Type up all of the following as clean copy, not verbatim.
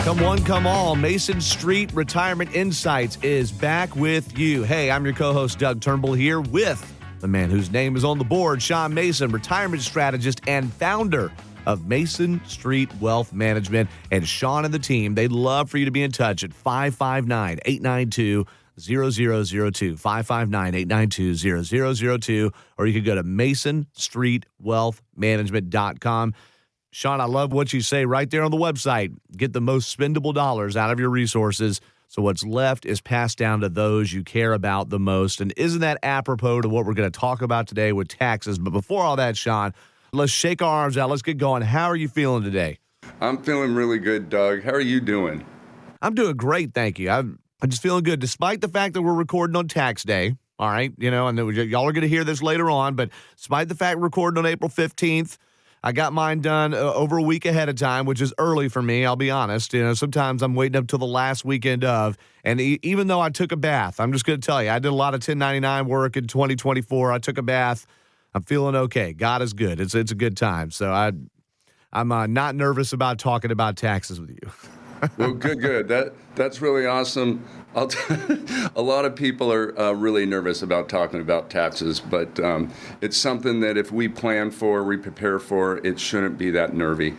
Come one, come all. Mason Street Retirement Insights is back with you. Hey, I'm your co-host, Doug Turnbull, here with the man whose name is on the board, Sean Mason, retirement strategist and founder of Mason Street Wealth Management. And Sean and the team, they'd love for you to be in touch at 559-892-0002, 559-892-0002, or you could go to masonstreetwealthmanagement.com. Sean, I love what you say right there on the website. Get the most spendable dollars out of your resources, so what's left is passed down to those you care about the most. And isn't that apropos to what we're going to talk about today with taxes? But before all that, Sean, let's shake our arms out. Let's get going. How are you feeling today? I'm feeling really good, Doug. How are you doing? I'm doing great, thank you. I'm just feeling good, despite the fact that we're recording on tax day. All right, and y'all are going to hear this later on, but despite the fact we're recording on April 15th, I got mine done over a week ahead of time, which is early for me, I'll be honest. Sometimes I'm waiting up till the last weekend of, and even though I took a bath, I'm just going to tell you, I did a lot of 1099 work in 2024. I took a bath. I'm feeling okay. God is good. It's a good time. So I'm not nervous about talking about taxes with you. Well, good. That's really awesome. A lot of people are really nervous about talking about taxes, but it's something that if we plan for, we prepare for, it shouldn't be that nervy.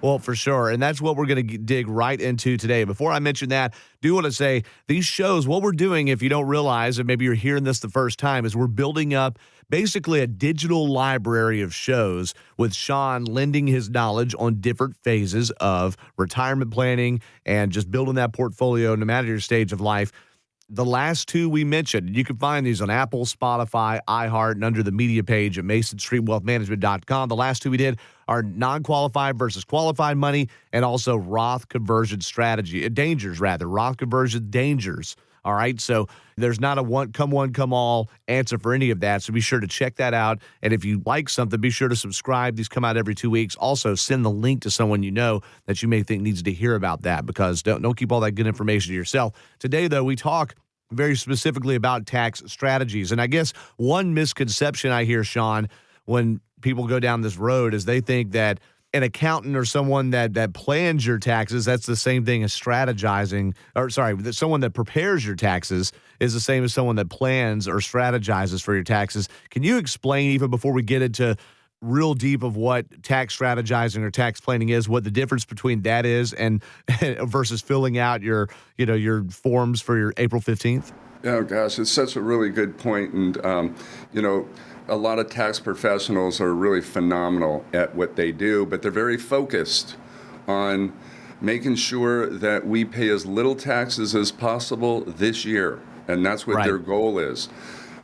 Well, for sure. And that's what we're going to dig right into today. Before I mention that, do want to say these shows, what we're doing, if you don't realize, and maybe you're hearing this the first time, is we're building up basically a digital library of shows with Sean lending his knowledge on different phases of retirement planning and just building that portfolio no matter your stage of life. The last two we mentioned, you can find these on Apple, Spotify, iHeart, and under the media page at masonstreetwealthmanagement.com. The last two we did are non-qualified versus qualified money and also Roth conversion strategy. Roth conversion dangers. All right, so there's not a one, come all answer for any of that, so be sure to check that out. And if you like something, be sure to subscribe. These come out every 2 weeks. Also, send the link to someone you know that you may think needs to hear about that, because don't keep all that good information to yourself. Today, though, we talk very specifically about tax strategies. And I guess one misconception I hear, Sean, when people go down this road is they think that an accountant or someone that plans your taxes, that's the same thing as strategizing, that someone that prepares your taxes is the same as someone that plans or strategizes for your taxes. Can you explain, even before we get into real deep of what tax strategizing or tax planning is, what the difference between that is and versus filling out your forms for your April 15th? Oh, gosh, it's such a really good point. And, a lot of tax professionals are really phenomenal at what they do, but they're very focused on making sure that we pay as little taxes as possible this year. And that's what their goal is.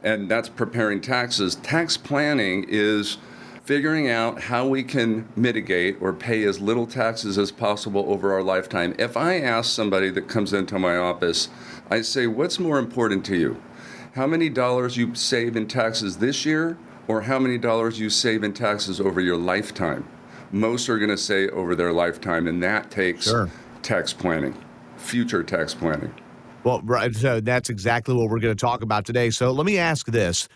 And that's preparing taxes. Tax planning is figuring out how we can mitigate or pay as little taxes as possible over our lifetime. If I ask somebody that comes into my office, I say, what's more important to you? How many dollars you save in taxes this year, or how many dollars you save in taxes over your lifetime? Most are going to say over their lifetime, and that takes tax planning, future tax planning. Well, right. So that's exactly what we're going to talk about today. So let me ask this.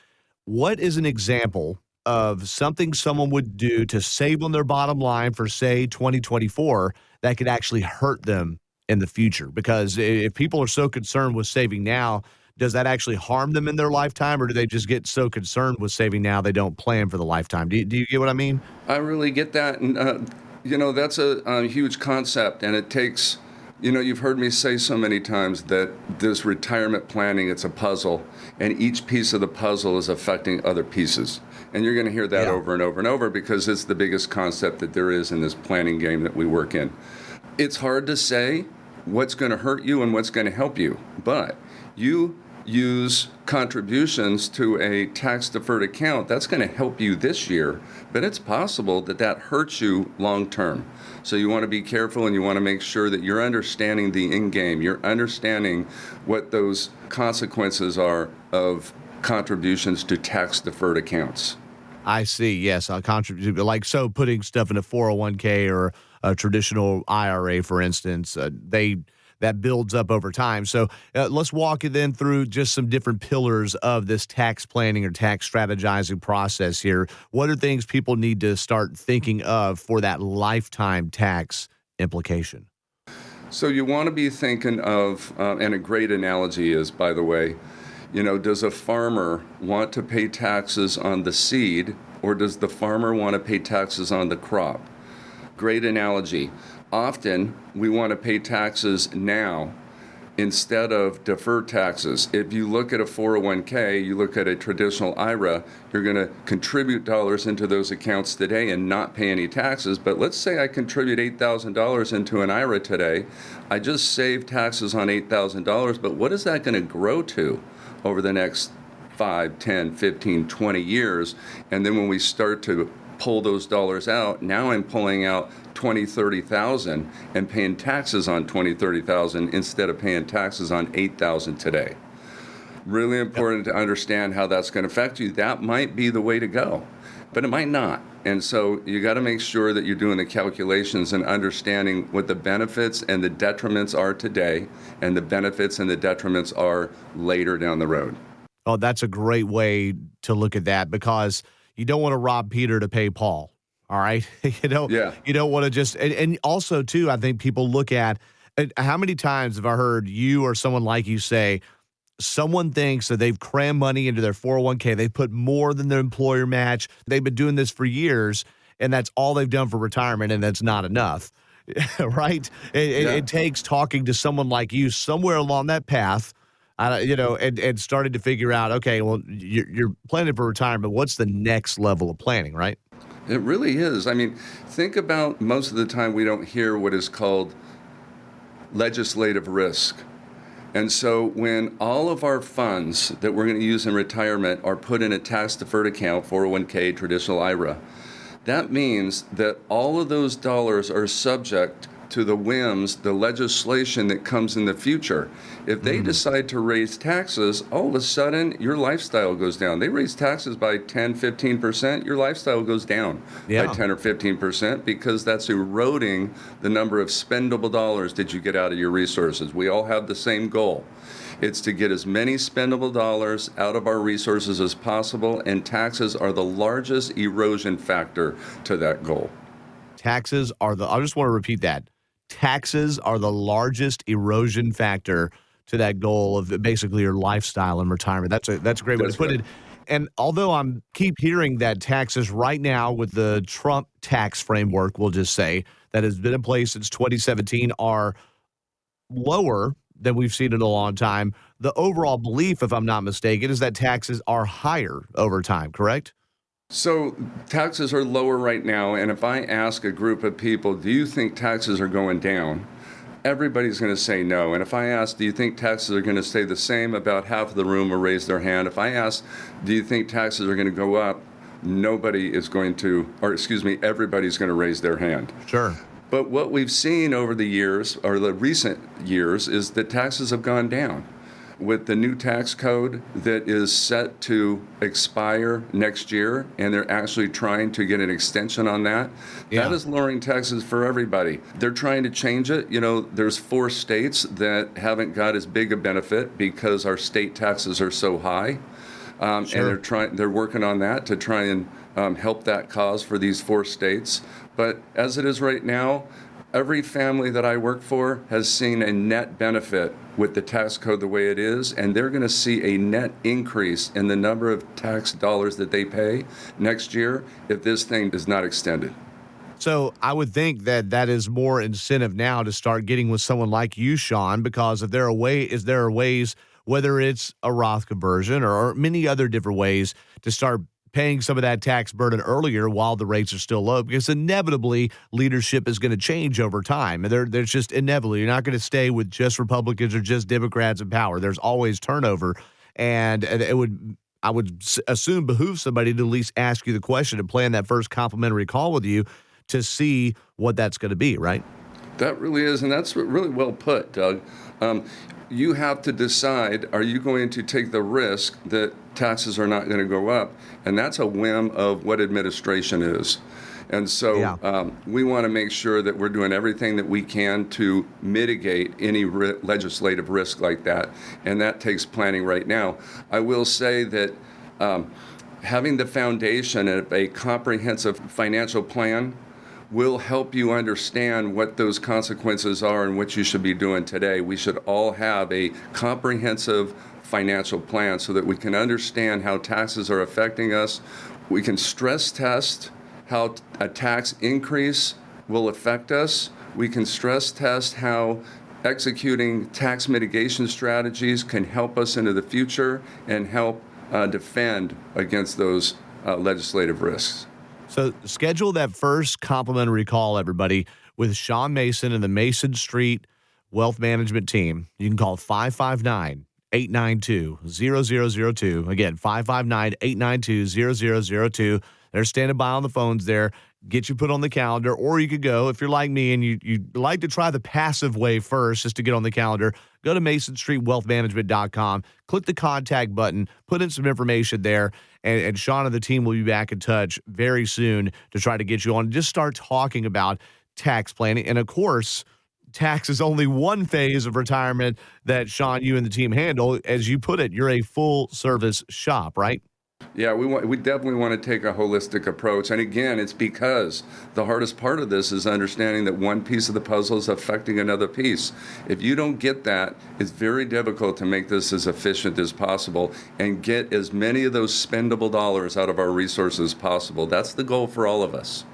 What is an example of something someone would do to save on their bottom line for, say, 2024 that could actually hurt them in the future? Because if people are so concerned with saving now, does that actually harm them in their lifetime, or do they just get so concerned with saving now they don't plan for the lifetime? Do you get what I mean? I really get that. And, that's a huge concept, and it takes, you've heard me say so many times that this retirement planning, it's a puzzle, and each piece of the puzzle is affecting other pieces. And you're going to hear that over and over and over, because it's the biggest concept that there is in this planning game that we work in. It's hard to say what's going to hurt you and what's going to help you, but you use contributions to a tax-deferred account. That's going to help you this year, but it's possible that hurts you long-term. So you want to be careful, and you want to make sure that you're understanding the end game. You're understanding what those consequences are of contributions to tax-deferred accounts. I see. Yes, I'll contribute. So putting stuff in a 401k or a traditional IRA, for instance, that builds up over time. So let's walk it then through just some different pillars of this tax planning or tax strategizing process here. What are things people need to start thinking of for that lifetime tax implication? So you want to be thinking of, and a great analogy is, by the way, does a farmer want to pay taxes on the seed, or does the farmer want to pay taxes on the crop? Great analogy. Often we want to pay taxes now instead of defer taxes. If you look at a 401k, you look at a traditional IRA, you're going to contribute dollars into those accounts today and not pay any taxes. But let's say I contribute $8,000 into an IRA today. I just saved taxes on $8,000, but what is that going to grow to over the next 5, 10, 15, 20 years? And then when we start to pull those dollars out, now I'm pulling out 20, 30,000 and paying taxes on 20, 30,000 instead of paying taxes on 8,000 today. Really important to understand how that's going to affect you. That might be the way to go, but it might not. And so you got to make sure that you're doing the calculations and understanding what the benefits and the detriments are today and the benefits and the detriments are later down the road. Oh, that's a great way to look at that, because you don't want to rob Peter to pay Paul. All right. You don't want to just, and also too, I think people look at, how many times have I heard you or someone like you say, someone thinks that they've crammed money into their 401k, they put more than their employer match, they've been doing this for years, and that's all they've done for retirement, and that's not enough. Right? It takes talking to someone like you somewhere along that path, and started to figure out, okay, well, you're planning for retirement. What's the next level of planning, right? It really is. I mean, think about, most of the time we don't hear what is called legislative risk. And so when all of our funds that we're going to use in retirement are put in a tax-deferred account, 401k, traditional IRA, that means that all of those dollars are subject to the whims, the legislation that comes in the future. If they decide to raise taxes, all of a sudden your lifestyle goes down. They raise taxes by 10, 15%, your lifestyle goes down by 10 or 15%, because that's eroding the number of spendable dollars that you get out of your resources. We all have the same goal. It's to get as many spendable dollars out of our resources as possible, and taxes are the largest erosion factor to that goal. Taxes are I just want to repeat that. Taxes are the largest erosion factor to that goal of basically your lifestyle and retirement. That's a great way to put it. And although I'm keep hearing that taxes right now with the Trump tax framework, we'll just say, that has been in place since 2017, are lower than we've seen in a long time, the overall belief, if I'm not mistaken, is that taxes are higher over time, correct? So taxes are lower right now, and if I ask a group of people, do you think taxes are going down? Everybody's going to say no. And if I ask, do you think taxes are going to stay the same? About half of the room will raise their hand. If I ask, do you think taxes are going to go up? Everybody's going to raise their hand. Sure. But what we've seen over the years, or the recent years, is that taxes have gone down. With the new tax code that is set to expire next year, and they're actually trying to get an extension on that, that is lowering taxes for everybody. They're trying to change it. There's 4 states that haven't got as big a benefit because our state taxes are so high. And they're working on that to try and help that cause for these 4 states. But as it is right now, every family that I work for has seen a net benefit with the tax code the way it is, and they're going to see a net increase in the number of tax dollars that they pay next year if this thing is not extended. So I would think that is more incentive now to start getting with someone like you, Sean, because if there are ways, whether it's a Roth conversion or many other different ways, to start paying some of that tax burden earlier while the rates are still low, because inevitably leadership is going to change over time. And there's just inevitably, you're not going to stay with just Republicans or just Democrats in power. There's always turnover. And I would assume behoove somebody to at least ask you the question and plan that first complimentary call with you to see what that's going to be, right? That really is, and that's really well put, Doug. You have to decide, are you going to take the risk that taxes are not going to go up? And that's a whim of what administration is. And so we want to make sure that we're doing everything that we can to mitigate any legislative risk like that. And that takes planning right now. I will say that having the foundation of a comprehensive financial plan will help you understand what those consequences are and what you should be doing today. We should all have a comprehensive financial plan so that we can understand how taxes are affecting us. We can stress test how a tax increase will affect us. We can stress test how executing tax mitigation strategies can help us into the future and help defend against those legislative risks. So schedule that first complimentary call, everybody, with Sean Mason and the Mason Street Wealth Management team. You can call 559-892-0002. Again, 559-892-0002. They're standing by on the phones there. Get you put on the calendar, or you could go, if you're like me and you like to try the passive way first just to get on the calendar, go to MasonStreetWealthManagement.com, click the contact button, put in some information there, and Sean and the team will be back in touch very soon to try to get you on and just start talking about tax planning. And of course, tax is only one phase of retirement that, Sean, you and the team handle. As you put it, you're a full-service shop, right? Yeah, we definitely want to take a holistic approach. And again, it's because the hardest part of this is understanding that one piece of the puzzle is affecting another piece. If you don't get that, it's very difficult to make this as efficient as possible and get as many of those spendable dollars out of our resources as possible. That's the goal for all of us.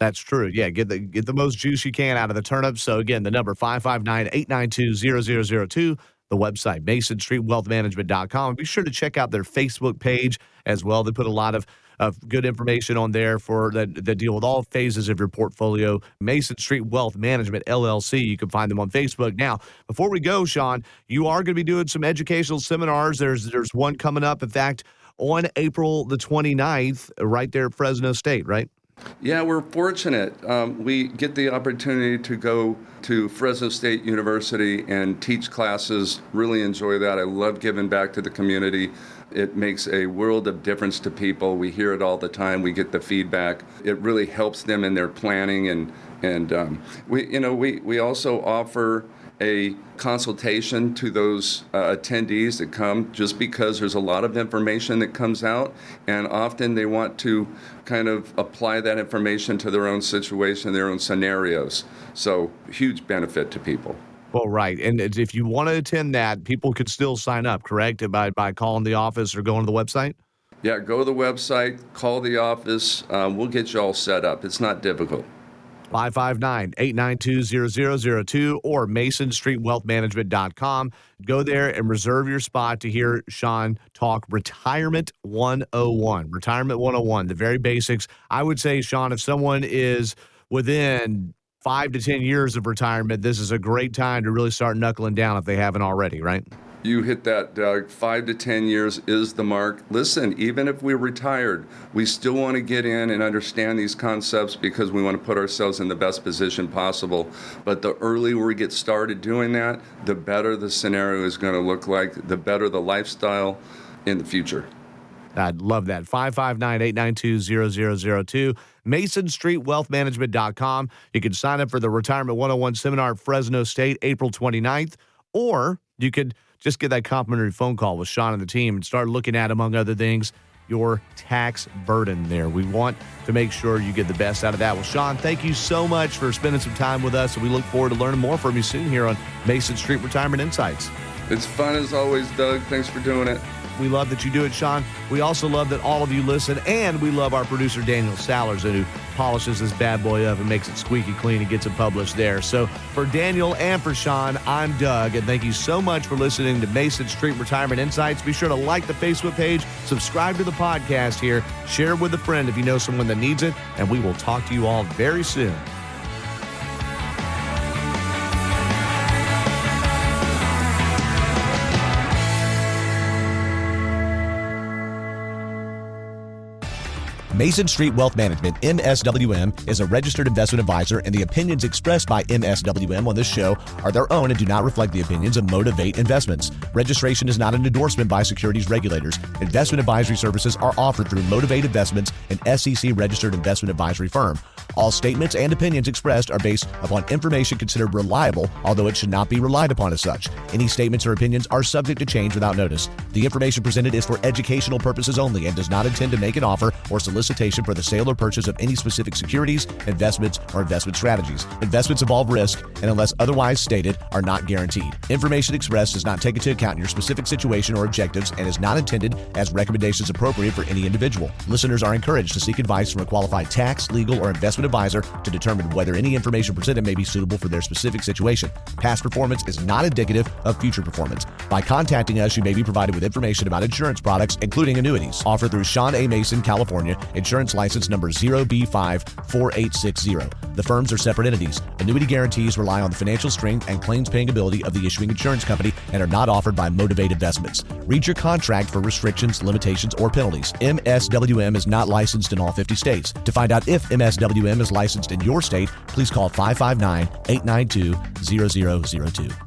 That's true. Yeah, get the most juice you can out of the turnips. So again, the number 559-892-0002. The website, MasonStreetWealthManagement.com. Be sure to check out their Facebook page as well. They put a lot of good information on there for that deal with all phases of your portfolio. Mason Street Wealth Management, LLC. You can find them on Facebook. Now, before we go, Sean, you are going to be doing some educational seminars. There's one coming up, in fact, on April the 29th, right there at Fresno State, right? Yeah, we're fortunate. We get the opportunity to go to Fresno State University and teach classes. Really enjoy that. I love giving back to the community. It makes a world of difference to people. We hear it all the time. We get the feedback. It really helps them in their planning, and we also offer a consultation to those attendees that come, just because there's a lot of information that comes out, and often they want to kind of apply that information to their own situation, their own scenarios. So huge benefit to people. Well, right. And if you want to attend that, people could still sign up, correct? By calling the office or going to the website? Yeah, go to the website, call the office. We'll get you all set up. It's not difficult. 559-892-0002 or MasonStreetWealthManagement.com. Go there and reserve your spot to hear Sean talk Retirement 101. Retirement 101, the very basics. I would say, Sean, if someone is within 5 to 10 years of retirement, this is a great time to really start knuckling down if they haven't already, right? You hit that, Doug. 5 to 10 years is the mark. Listen, even if we're retired, we still want to get in and understand these concepts because we want to put ourselves in the best position possible. But the earlier we get started doing that, the better the scenario is going to look like, the better the lifestyle in the future. I'd love that. 559-892-0002. MasonStreetWealthManagement.com. You can sign up for the Retirement 101 seminar at Fresno State, April 29th, or you could just get that complimentary phone call with Sean and the team and start looking at, among other things, your tax burden there. We want to make sure you get the best out of that. Well, Sean, thank you so much for spending some time with us, and we look forward to learning more from you soon here on Mason Street Retirement Insights. It's fun as always, Doug. Thanks for doing it. We love that you do it, Sean. We also love that all of you listen, and we love our producer, Daniel Sallerson, who polishes this bad boy up and makes it squeaky clean and gets it published there. So for Daniel and for Sean, I'm Doug, and thank you so much for listening to Mason Street Retirement Insights. Be sure to like the Facebook page, subscribe to the podcast here, share it with a friend if you know someone that needs it, and we will talk to you all very soon. Mason Street Wealth Management, MSWM, is a registered investment advisor, and the opinions expressed by MSWM on this show are their own and do not reflect the opinions of Motivate Investments. Registration is not an endorsement by securities regulators. Investment advisory services are offered through Motivate Investments, an SEC-registered investment advisory firm. All statements and opinions expressed are based upon information considered reliable, although it should not be relied upon as such. Any statements or opinions are subject to change without notice. The information presented is for educational purposes only and does not intend to make an offer or solicit solicitation for the sale or purchase of any specific securities, investments, or investment strategies. Investments involve risk and, unless otherwise stated, are not guaranteed. Information expressed does not take into account your specific situation or objectives and is not intended as recommendations appropriate for any individual. Listeners are encouraged to seek advice from a qualified tax, legal, or investment advisor to determine whether any information presented may be suitable for their specific situation. Past performance is not indicative of future performance. By contacting us, you may be provided with information about insurance products, including annuities. Offered through Sean A. Mason, California, insurance license number 0B54860. The firms are separate entities. Annuity guarantees rely on the financial strength and claims-paying ability of the issuing insurance company and are not offered by Motivate Investments. Read your contract for restrictions, limitations, or penalties. MSWM is not licensed in all 50 states. To find out if MSWM is licensed in your state, please call 559-892-0002.